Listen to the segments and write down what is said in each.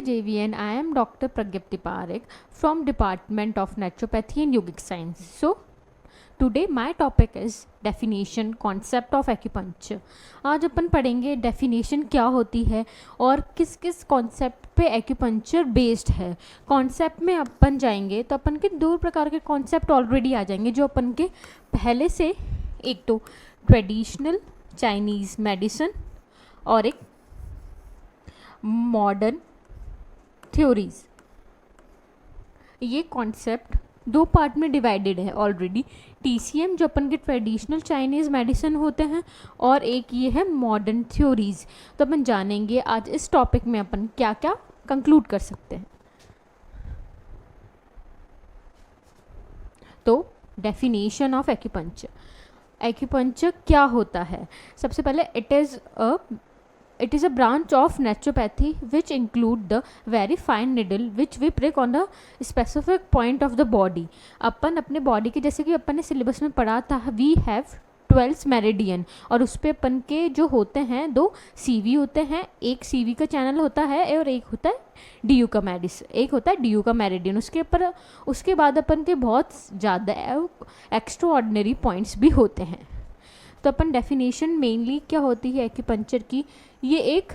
JVN. I am Dr. Pragyapti Parekh from Department of Naturopathy and Yogic Science. So, today my topic is definition concept of acupuncture. आज अपन पढ़ेंगे definition क्या होती है और किस किस concept पे acupuncture based है. concept में अपन जाएंगे तो अपन के दो प्रकार के concept already आ जाएंगे जो अपन के पहले से, एक तो traditional Chinese medicine और एक मॉडर्न थ्योरीज. ये कॉन्सेप्ट दो पार्ट में डिवाइडेड है ऑलरेडी. TCM जो अपन के ट्रेडिशनल चाइनीज़ मेडिसिन होते हैं और एक ये है मॉडर्न थ्योरीज. तो अपन जानेंगे आज इस टॉपिक में अपन क्या क्या कंक्लूड कर सकते हैं. तो डेफिनेशन ऑफ एक्यूपंक्चर. एक्यूपंक्चर क्या होता है? सबसे पहले it is a branch of naturopathy which include the very fine needle which we prick on the specific point of the body. अपन अपने बॉडी के, जैसे कि अपन ने सिलेबस में पढ़ा था, we have 12 मेरिडियन और उस पर अपन के जो होते हैं दो CV होते हैं. एक CV का चैनल होता है और एक होता है DU का एक होता है DU का मेरिडियन. उसके बाद अपन के बहुत ज़्यादा एक्स्ट्रा ऑर्डिनरी पॉइंट्स भी होते हैं. तो अपन डेफिनेशन मेनली क्या होती है एक्यूपंक्चर की, ये एक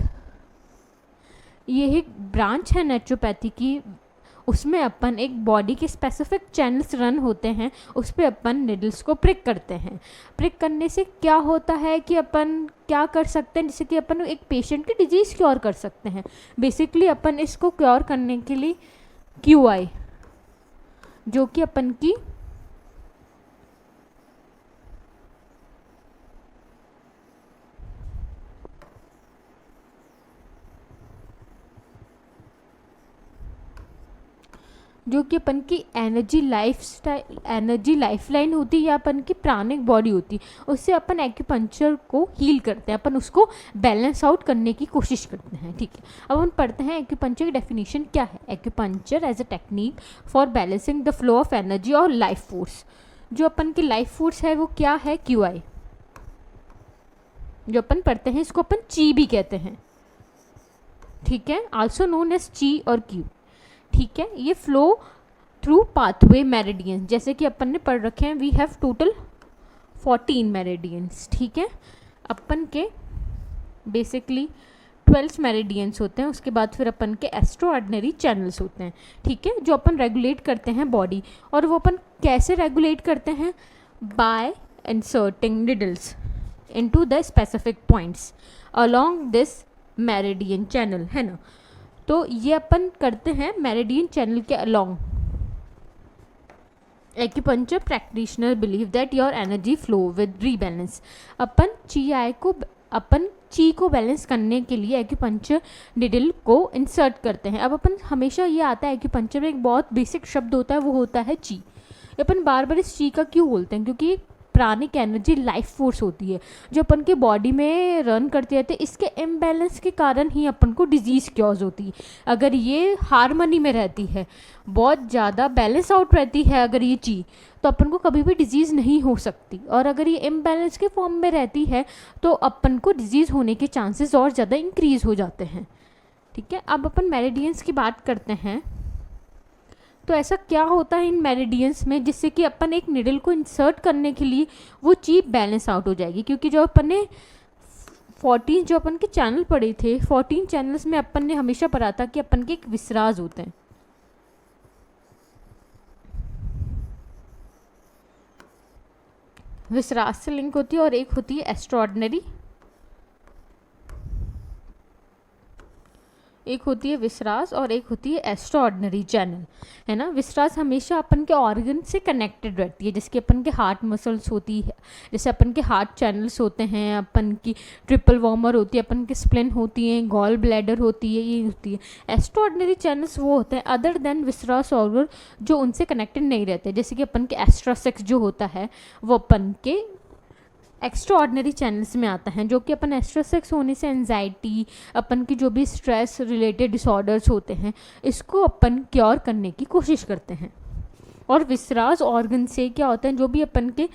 ब्रांच है नेचुरोपैथी की. उसमें अपन एक बॉडी के स्पेसिफिक चैनल्स रन होते हैं, उस पर अपन निडल्स को प्रिक करते हैं. प्रिक करने से क्या होता है कि अपन क्या कर सकते हैं, जैसे कि अपन एक पेशेंट की डिजीज़ क्योर कर सकते हैं. बेसिकली अपन इसको क्योर करने के लिए QI जो कि अपन की एनर्जी लाइफलाइन होती है या अपन की प्राणिक बॉडी होती है, उससे अपन एक्यूपंक्चर को हील करते हैं, अपन उसको बैलेंस आउट करने की कोशिश करते हैं. ठीक है, अब हम पढ़ते हैं एक्यूपंक्चर की डेफिनेशन क्या है. Acupuncture as a technique for balancing the flow of energy और लाइफ फोर्स. जो अपन की लाइफ फोर्स है वो क्या है? QI. जो अपन पढ़ते हैं इसको अपन ची भी कहते हैं. ठीक है, आल्सो नोन एज ची और Q. ठीक है, ये फ्लो थ्रू पाथवे मेरिडियंस, जैसे कि अपन ने पढ़ रखे हैं. We have total 14 meridians. ठीक है, अपन के बेसिकली 12 मेरिडियंस होते हैं. उसके बाद फिर अपन के एक्स्ट्रा ऑर्डिनरी चैनल्स होते हैं. ठीक है, जो अपन रेगुलेट करते हैं बॉडी. और वो अपन कैसे रेगुलेट करते हैं? By inserting needles into the specific points along this meridian channel, है ना. तो ये अपन करते हैं मेरिडियन चैनल के along. Acupuncture practitioner believe that your energy flow with rebalance. अपन ची को बैलेंस करने के लिए एक्यूपंक्चर निडल को इंसर्ट करते हैं. अब अपन हमेशा ये आता है एक्यूपंक्चर में एक बहुत बेसिक शब्द होता है, वो होता है ची. अपन बार बार इस ची का क्यों बोलते हैं? क्योंकि प्राणिक एनर्जी लाइफ फोर्स होती है जो अपन के बॉडी में रन करते रहते हैं. इसके इम्बैलेंस के कारण ही अपन को डिजीज़ क्योज होती है. अगर ये हार्मनी में रहती है, बहुत ज़्यादा बैलेंस आउट रहती है अगर ये ची, तो अपन को कभी भी डिजीज़ नहीं हो सकती. और अगर ये इम्बैलेंस के फॉर्म में रहती है तो अपन को डिजीज़ होने के चांसेस और ज़्यादा इंक्रीज़ हो जाते हैं. ठीक है, अब अपन मेरिडियंस की बात करते हैं. तो ऐसा क्या होता है इन मेरिडियंस में जिससे कि अपन एक निडल को इंसर्ट करने के लिए वो चीप बैलेंस आउट हो जाएगी. क्योंकि जो अपन ने 14 जो अपन के चैनल पढ़े थे, 14 चैनल्स में अपन ने हमेशा पढ़ा था कि अपन के एक विसराज होते हैं. विसराज से लिंक होती है और एक होती है एक्स्ट्राऑर्डिनरी, एक होती है विसराज और एक होती है एक्स्ट्राऑर्डिनरी चैनल, है ना. विसराज हमेशा अपन के ऑर्गन से कनेक्टेड रहती है, जिसके अपन के हार्ट मसल्स होती है, जैसे अपन के हार्ट चैनल्स होते हैं, अपन की ट्रिपल वॉर्मर होती है, अपन की स्प्लेन होती है, गॉल ब्लैडर होती है, ये होती है. एक्स्ट्राऑर्डिनरी चैनल्स वो होते हैं अदर देन विसराज ऑर्गन जो उनसे कनेक्टेड नहीं रहते, जैसे कि अपन के एस्ट्रासेक्स जो होता है वो अपन के एक्स्ट्रा ऑर्डिनरी चैनल्स में आता है. जो कि अपन एस्ट्रासेक्स होने से एंजाइटी, अपन की जो भी स्ट्रेस रिलेटेड डिसऑर्डर्स होते हैं, इसको अपन क्योर करने की कोशिश करते हैं. और विसराज ऑर्गन से क्या होता है, जो भी अपन के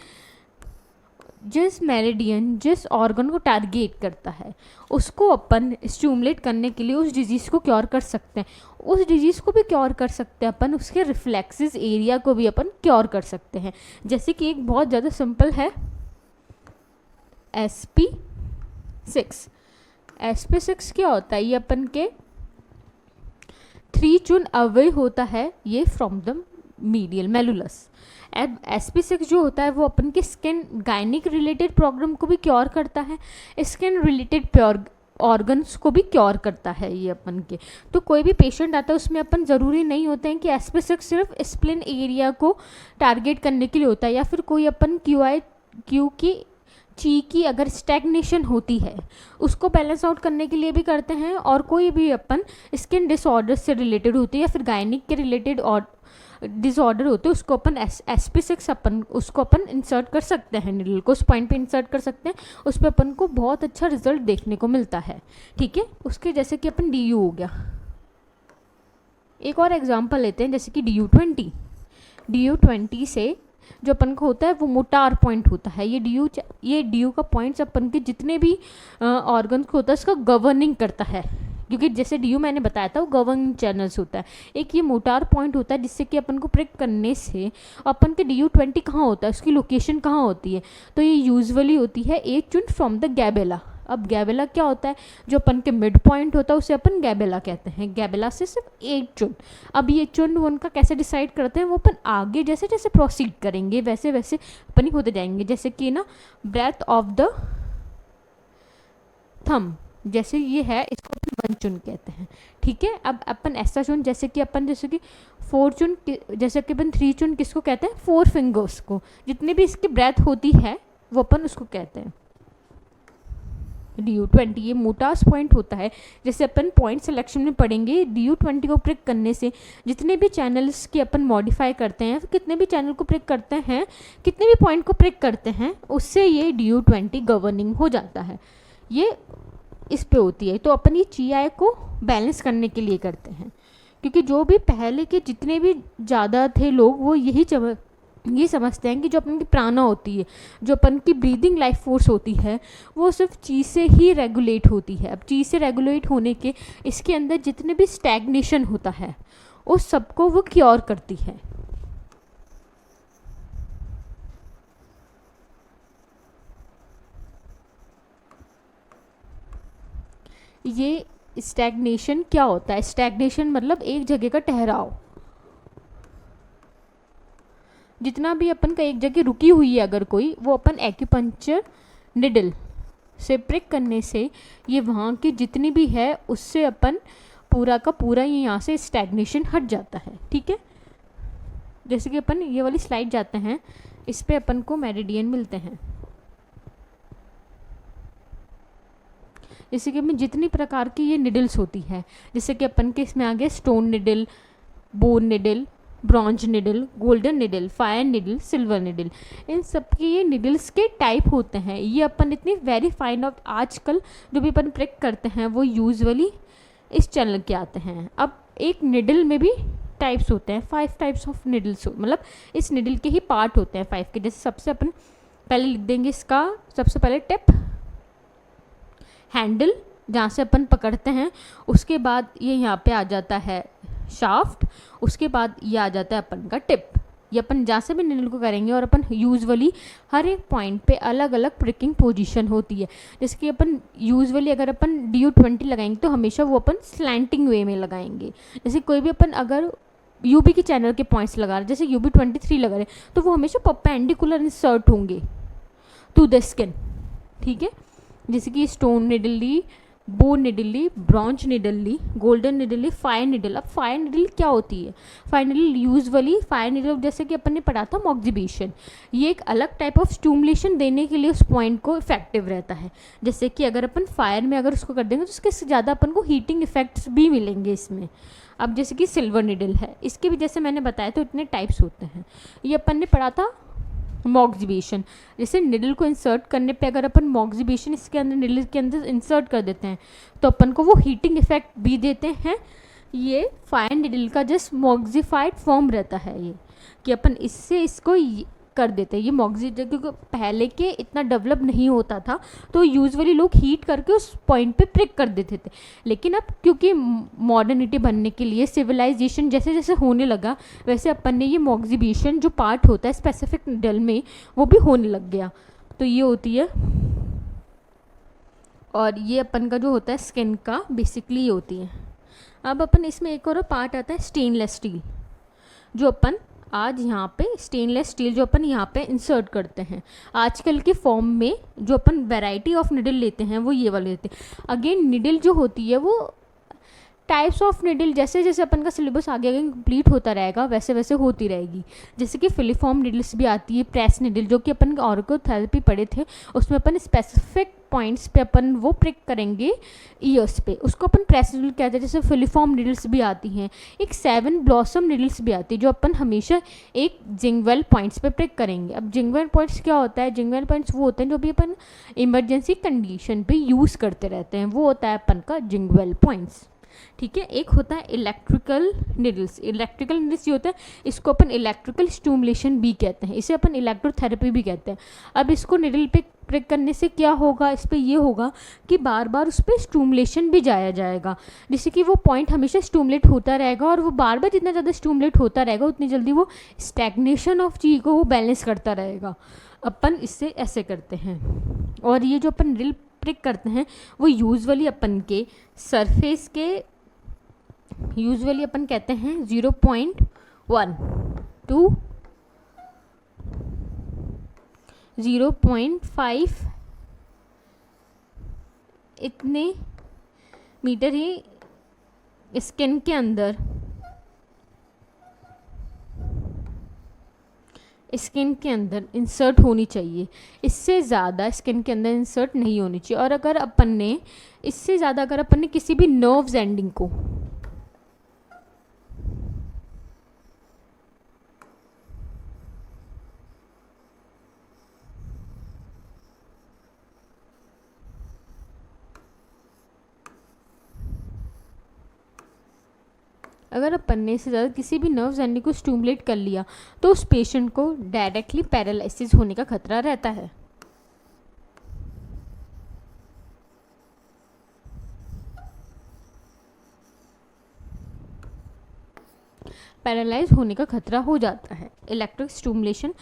जिस मेरिडियन जिस ऑर्गन को टारगेट करता है उसको अपन स्टिमुलेट करने के लिए उस डिजीज़ को क्योर कर सकते हैं, उस डिजीज़ को भी क्योर कर सकते हैं अपन, उसके रिफ्लेक्सेस एरिया को भी अपन क्योर कर सकते हैं। जैसे कि एक बहुत ज़्यादा सिंपल है SP6। SP6 क्या होता है, ये अपन के 3 चुन अवे होता है ये फ्रॉम द मीडियल मेलुलस। अब SP6 जो होता है वो अपन के स्किन गायनिक रिलेटेड प्रॉब्लम को भी क्योर करता है, स्किन रिलेटेड प्योर ऑर्गन्स को भी क्योर करता है ये अपन के। तो कोई भी पेशेंट आता है उसमें अपन ज़रूरी नहीं होते हैं कि SP6 सिर्फ स्प्लिन एरिया को टारगेट करने के लिए होता है, या फिर कोई अपन क्यू की ची की अगर स्टैग्नेशन होती है उसको बैलेंस आउट करने के लिए भी करते हैं, और कोई भी अपन स्किन डिसऑर्डर से रिलेटेड होती है या फिर गायनिक के रिलेटेड और डिसऑर्डर होते हैं उसको अपन SP6 अपन उसको अपन इंसर्ट कर सकते हैं, नीडल को उस पॉइंट पे इंसर्ट कर सकते हैं, उस पर अपन को बहुत अच्छा रिजल्ट देखने को मिलता है। ठीक है, उसके जैसे कि अपन DU हो गया। एक और एग्जांपल लेते हैं जैसे कि DU20 से जो अपन को होता है वो मोटार पॉइंट होता है। ये DU का पॉइंट्स अपन के जितने भी ऑर्गन को होता है उसका गवर्निंग करता है, क्योंकि जैसे DU मैंने बताया था वो गवर्निंग चैनल्स होता है। एक ये मोटार पॉइंट होता है जिससे कि अपन को प्रिक करने से अपन के DU20 कहाँ होता है, उसकी लोकेशन कहाँ होती है, तो ये यूजुअली होती है 8 चुन फ्रॉम द गैबेला। अब गैबेला क्या होता है, जो अपन के मिड पॉइंट होता है उसे अपन गैबेला कहते हैं। गैबेला से सिर्फ 8 चुन। अब ये चुन उनका कैसे डिसाइड करते हैं वो अपन आगे जैसे जैसे प्रोसीड करेंगे वैसे वैसे अपन ही होते जाएंगे। जैसे कि ना ब्रेथ ऑफ द थंब, जैसे ये है इसको अपन 1 चुन कहते हैं। ठीक है, अब अपन ऐसा चुन जैसे कि 4 चुन, जैसे कि अपन 3 चुन किसको कहते हैं, 4 फिंगर्स को, जितने भी इसकी ब्रेथ होती है वो अपन उसको कहते हैं DU20। ये मोटास पॉइंट होता है, जैसे अपन पॉइंट सिलेक्शन में पढ़ेंगे DU20 को प्रिक करने से जितने भी चैनल्स की अपन मॉडिफाई करते हैं, कितने भी चैनल को प्रिक करते हैं, कितने भी पॉइंट को प्रिक करते हैं, उससे ये DU20 गवर्निंग हो जाता है। ये इस पे होती है। तो अपन ये GI को बैलेंस करने के लिए करते हैं, क्योंकि जो भी पहले के जितने भी ज़्यादा थे लोग वो ये समझते हैं कि जो अपन की प्राणा होती है, जो अपन की ब्रीदिंग लाइफ फोर्स होती है, वो सिर्फ चीज़ से ही रेगुलेट होती है। अब चीज़ से रेगुलेट होने के इसके अंदर जितने भी स्टैग्नेशन होता है उस सबको वो क्योर करती है। ये स्टैग्नेशन क्या होता है, स्टैग्नेशन मतलब एक जगह का ठहराव। जितना भी अपन का एक जगह रुकी हुई है अगर कोई, वो अपन एक्यूपंक्चर निडल से प्रिक करने से ये वहाँ की जितनी भी है उससे अपन पूरा का पूरा ये यहाँ से स्टैग्नेशन हट जाता है। ठीक है, जैसे कि अपन ये वाली स्लाइड जाते हैं, इस पे अपन को मेरिडियन मिलते हैं। जैसे कि अपन जितनी प्रकार की ये निडल्स होती है, जैसे कि अपन के इसमें आ गए stone needle, bone needle, bronze needle, golden needle, fire needle, silver needle, इन सब के ये निडल्स के टाइप होते हैं। ये अपन इतनी वेरी फाइन ऑफ आजकल जो भी अपन प्रिक करते हैं वो यूजुअली इस चैनल के आते हैं। अब एक निडल में भी टाइप्स होते हैं, 5 टाइप्स ऑफ निडल्स, मतलब इस निडल के ही पार्ट होते हैं 5 के। जैसे सबसे अपन पहले लिख देंगे इसका, सबसे पहले टिप, हैंडल जहाँ से अपन पकड़ते हैं, उसके बाद ये यहाँ पे आ जाता है शाफ्ट, उसके बाद ये आ जाता है अपन का टिप। ये अपन जहाँ से भी निडल को करेंगे और अपन यूजुअली हर एक पॉइंट पे अलग अलग प्रिकिंग पोजीशन होती है। जैसे कि अपन यूजुअली अगर अपन DU20 लगाएंगे तो हमेशा वो अपन स्लैंटिंग वे में लगाएंगे। जैसे कोई भी अपन अगर UB के चैनल के पॉइंट्स लगा रहे, जैसे UB23 लगा रहे, तो वो हमेशा परपेंडिकुलर इंसर्ट होंगे टू द स्किन। ठीक है, जैसे कि स्टोन निडल ली, बोन निडल ली, ब्रॉन्ज निडल ली, गोल्डन निडल ली, फायर निडल। अब फायर निडल क्या होती है, fire needle usually fire needle जैसे कि अपन ने पढ़ा था मॉक्सिबेशन, ये एक अलग टाइप ऑफ स्टिमुलेशन देने के लिए उस पॉइंट को इफेक्टिव रहता है। जैसे कि अगर अपन फायर में अगर उसको कर देंगे तो उसके ज़्यादा अपन को हीटिंग इफेक्ट्स भी मिलेंगे इसमें। अब जैसे कि सिल्वर निडल है, इसके भी जैसे मैंने बताया तो इतने टाइप्स होते हैं। ये अपन ने पढ़ा था मॉक्सिबेशन, जैसे निडल को इंसर्ट करने पे अगर अपन मॉक्सिबेशन इसके अंदर निडल के अंदर इंसर्ट कर देते हैं तो अपन को वो हीटिंग इफेक्ट भी देते हैं। ये फायर निडल का जस्ट मॉक्सिफाइड फॉर्म रहता है, ये कि अपन इससे इसको कर देते हैं। ये मॉक्सी क्योंकि पहले के इतना डेवलप नहीं होता था तो यूजुअली लोग हीट करके उस पॉइंट पे प्रिक कर देते थे, लेकिन अब क्योंकि मॉडर्निटी बनने के लिए सिविलाइजेशन जैसे जैसे होने लगा वैसे अपन ने ये मॉक्सिबेशन जो पार्ट होता है स्पेसिफिक निडल में वो भी होने लग गया। तो ये होती है, और ये अपन का जो होता है स्किन का बेसिकली ये होती है। अब अपन इसमें एक और पार्ट आता है स्टेनलेस स्टील, जो अपन आज यहाँ पे स्टेनलेस स्टील जो अपन यहाँ पे इंसर्ट करते हैं। आजकल के फॉर्म में जो अपन वैरायटी ऑफ निडल लेते हैं वो ये वाले लेते हैं। अगेन निडल जो होती है वो टाइप्स ऑफ निडल जैसे जैसे अपन का सिलेबस आगे आगे कंप्लीट होता रहेगा वैसे वैसे होती रहेगी। जैसे कि फिलीफॉर्म निडल्स भी आती है, प्रेस निडल जो कि अपन ऑर्गोथेरेपी पढ़े थे उसमें अपन स्पेसिफिक पॉइंट्स पे अपन वो प्रिक करेंगे ईयर्स पे, उसको अपन प्रेस निडल कहते हैं। जैसे फिलीफॉर्म निडल्स भी आती हैं, एक 7 ब्लॉसम निडल्स भी आती है जो अपन हमेशा एक जिंगवेल पॉइंट्स पे प्रिक करेंगे। अब जिंगवेल पॉइंट्स क्या होता है? जिंगवेल पॉइंट्स वो होते हैं जो भी अपन इमरजेंसी कंडीशन पे यूज़ करते रहते हैं, वो होता है अपन का जिंगवेल पॉइंट्स। ठीक है, एक होता है इलेक्ट्रिकल निडल्स। इलेक्ट्रिकल निडल्स ये होता है, इसको अपन इलेक्ट्रिकल स्टिमुलेशन भी कहते हैं, इसे अपन इलेक्ट्रोथेरेपी भी कहते हैं। अब इसको निडल पे प्रिक करने से क्या होगा, इस पर ये होगा कि बार बार उस पर स्टिमुलेशन भी जाया जाएगा, जिससे कि वो पॉइंट हमेशा स्टिमुलेट होता रहेगा, और वो बार बार जितना ज़्यादा स्टिमुलेट होता रहेगा उतनी जल्दी वो स्टैग्नेशन ऑफ चीज़ को वो बैलेंस करता रहेगा। अपन इससे ऐसे करते हैं। और ये जो अपन निडल प्रिक करते हैं वो यूजुअली अपन के सरफेस के यूजुअली अपन कहते हैं 0.1 to 0.5 इतने मीटर ही स्किन के अंदर इंसर्ट होनी चाहिए। इससे ज़्यादा स्किन के अंदर इंसर्ट नहीं होनी चाहिए। और अगर अपन ने इससे ज़्यादा अगर अपन ने किसी भी नर्व्स एंडिंग को इससे ज़्यादा किसी भी नर्व्स एंडिंग को स्टिमुलेट कर लिया तो उस पेशेंट को डायरेक्टली पैरालिसिस होने का खतरा रहता है। पैरालाइज होने का खतरा हो जाता है इलेक्ट्रिक स्टिमुलेशन।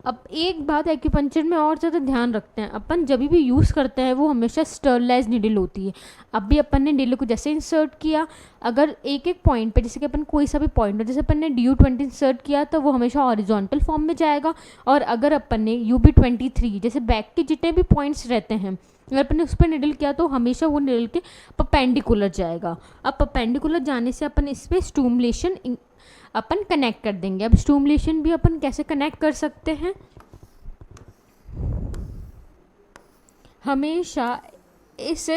अब एक बात एक्यूपंक्चर में और ज़्यादा ध्यान रखते हैं अपन, जब भी यूज़ करते हैं वो हमेशा स्टरलाइज निडल होती है। अब भी अपन ने निडल को जैसे इंसर्ट किया, अगर एक एक पॉइंट पे जैसे कि अपन कोई सा भी पॉइंट हो, जैसे अपन ने DU-20 इंसर्ट किया तो वो हमेशा हॉरिजॉन्टल फॉर्म में जाएगा, और अगर अपन ने UB-23 जैसे बैक के जितने भी पॉइंट्स रहते हैं अगर अपन ने उस पर निडल किया तो हमेशा वो निडल के परपेंडिकुलर जाएगा। अब परपेंडिकुलर जाने से अपन इस पर स्टिमुलेशन अपन कनेक्ट कर देंगे। अब स्टिमुलेशन भी अपन कैसे कनेक्ट कर सकते हैं, हमेशा इस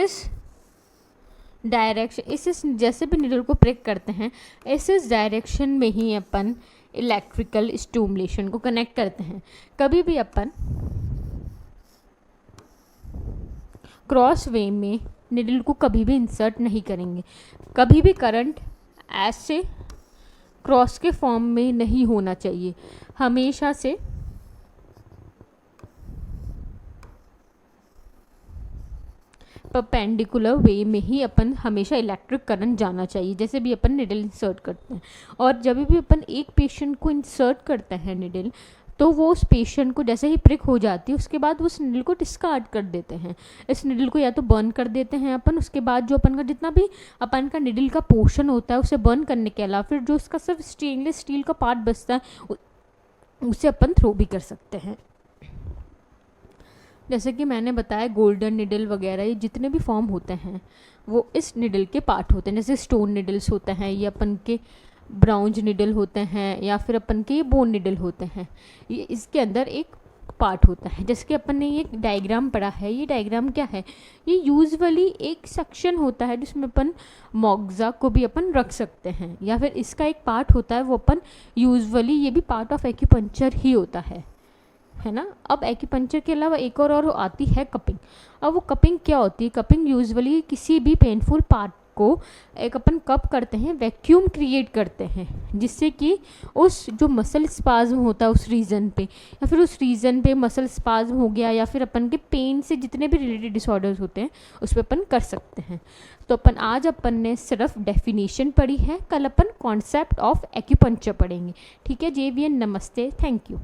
डायरेक्शन जैसे भी निडल को प्रिक करते हैं इस डायरेक्शन में ही अपन इलेक्ट्रिकल स्टिमुलेशन को कनेक्ट करते हैं। कभी भी अपन क्रॉस वे में निडल को कभी भी इंसर्ट नहीं करेंगे। कभी भी करंट ऐसे क्रॉस के फॉर्म में नहीं होना चाहिए, हमेशा से परपेंडिकुलर वे में ही अपन हमेशा इलेक्ट्रिक करंट जाना चाहिए जैसे भी अपन निडल इंसर्ट करते हैं। और जब भी अपन एक पेशेंट को इंसर्ट करते हैं निडल तो वो उस पेशेंट को जैसे ही प्रिक हो जाती है उसके बाद उस निडल को डिस्कार्ड कर देते हैं। इस निडल को या तो बर्न कर देते हैं अपन, उसके बाद जो अपन का जितना भी अपन का निडल का पोर्शन होता है उसे बर्न करने के अलावा फिर जो उसका सिर्फ स्टेनलेस स्टील का पार्ट बचता है उसे अपन थ्रो भी कर सकते हैं। जैसे कि मैंने बताया गोल्डन निडल वगैरह ये जितने भी फॉर्म होते हैं वो इस निडल के पार्ट होते हैं। जैसे स्टोन निडल्स होते हैं, ये अपन के ब्राउन्ज निडल होते हैं, या फिर अपन के ये बोन निडल होते हैं, ये इसके अंदर एक पार्ट होता है। जैसे कि अपन ने ये डायग्राम पढ़ा है, ये डायग्राम क्या है, ये यूजुअली एक सेक्शन होता है जिसमें अपन मॉक्सा को भी अपन रख सकते हैं, या फिर इसका एक पार्ट होता है वो अपन यूजुअली ये भी पार्ट ऑफ एक्यूपंक्चर ही होता है ना। अब एक्यूपंक्चर के अलावा एक और आती है कपिंग। अब वो कपिंग क्या होती है, कपिंग यूजुअली किसी भी पेनफुल पार्ट को एक अपन कब करते हैं, वैक्यूम क्रिएट करते हैं, जिससे कि उस जो मसल स्पाज्म होता है उस रीजन पे, या फिर उस रीजन पे मसल स्पाज्म हो गया, या फिर अपन के पेन से जितने भी रिलेटेड डिसऑर्डर्स होते हैं उस पर अपन कर सकते हैं। तो आज अपन ने सिर्फ डेफिनेशन पढ़ी है, कल अपन कॉन्सेप्ट ऑफ एक्यूपंक्चर पढ़ेंगे। ठीक है JVN, नमस्ते, थैंक यू।